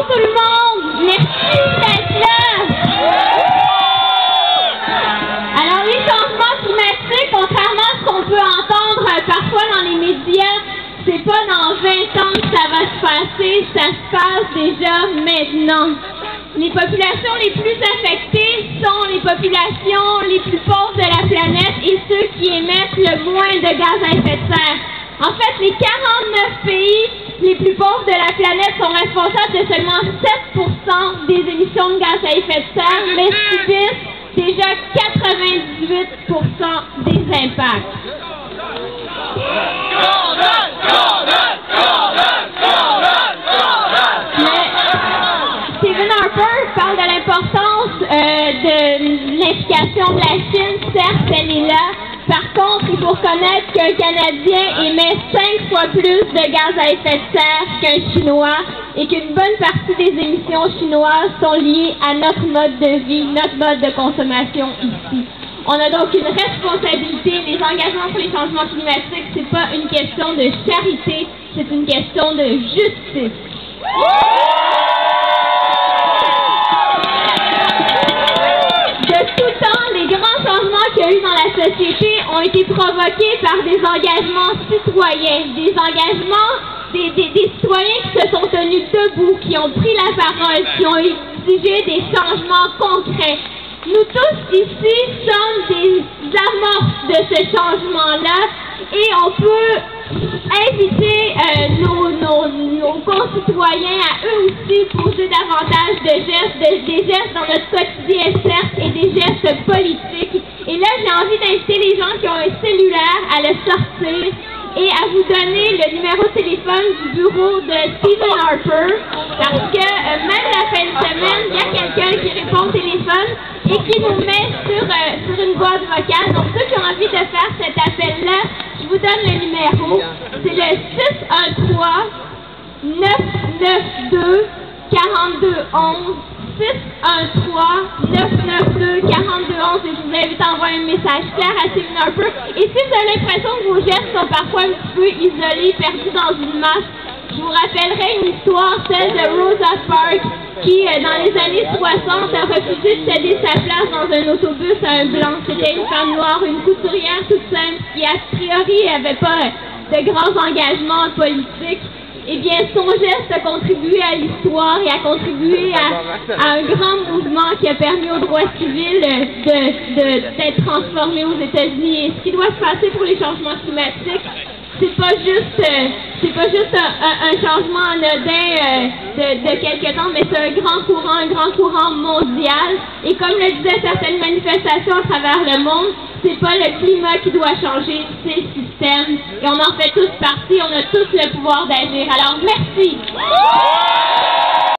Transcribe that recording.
tout le monde! Merci d'être là! Alors les changements climatiques, contrairement à ce qu'on peut entendre parfois dans les médias, c'est pas dans 20 ans que ça va se passer, ça se passe déjà maintenant. Les populations les plus affectées sont les populations les plus pauvres de la planète et ceux qui émettent le moins de gaz à effet de serre. En fait, les 49 pays les plus pauvres de la planète sont responsables de seulement 7% des émissions de gaz à effet de serre, mais subissent déjà 98% des impacts. Stephen Harper parle de l'importance de l'implication de la Chine. Certes, elle est là. Par contre, il faut reconnaître qu'un Canadien émet 5 fois plus de gaz à effet de serre qu'un Chinois et qu'une bonne partie des émissions chinoises sont liées à notre mode de vie, notre mode de consommation ici. On a donc une responsabilité. Les engagements pour les changements climatiques, c'est pas une question de charité, c'est une question de justice. De tout temps, les grands changements qu'il y a eu dans la société ont été provoqués par des engagements citoyens, des engagements des citoyens qui se sont tenus debout, qui ont pris la parole, qui ont exigé des changements concrets. Nous tous ici sommes des amorces de ce changement-là et on peut inviter nos concitoyens à eux aussi poser davantage de gestes, des gestes dans notre quotidien certes et des gestes politiques. Et là, j'ai envie d'inviter les gens qui ont un cellulaire à le sortir et à vous donner le numéro de téléphone du bureau de Stephen Harper, parce que même la fin de semaine, il y a quelqu'un qui répond au téléphone et qui nous met sur une boîte vocale. Donc ceux qui ont envie de faire cet appel-là, je vous donne le numéro. C'est le 613-992-4211. 613-992-4211 et je vous invite à envoyer un message clair à Stephen Harper. Et si vous avez l'impression que vos gestes sont parfois un petit peu isolés, perdus dans une masse, je vous rappellerai une histoire, celle de Rosa Parks, qui, dans les années 60, a refusé de céder sa place dans un autobus à un blanc. C'était une femme noire, une couturière toute simple, qui a priori n'avait pas de grands engagements politiques. Eh bien, son geste a contribué à l'histoire et a contribué à un grand mouvement qui a permis au droit civil d'être transformé aux États-Unis. Et ce qui doit se passer pour les changements climatiques, c'est pas juste un changement anodin de quelque temps, mais c'est un grand courant mondial. Et comme le disaient certaines manifestations à travers le monde, c'est pas le climat qui doit changer, c'est le système. Et on en fait tous partie, on a tous le pouvoir d'agir. Alors, merci!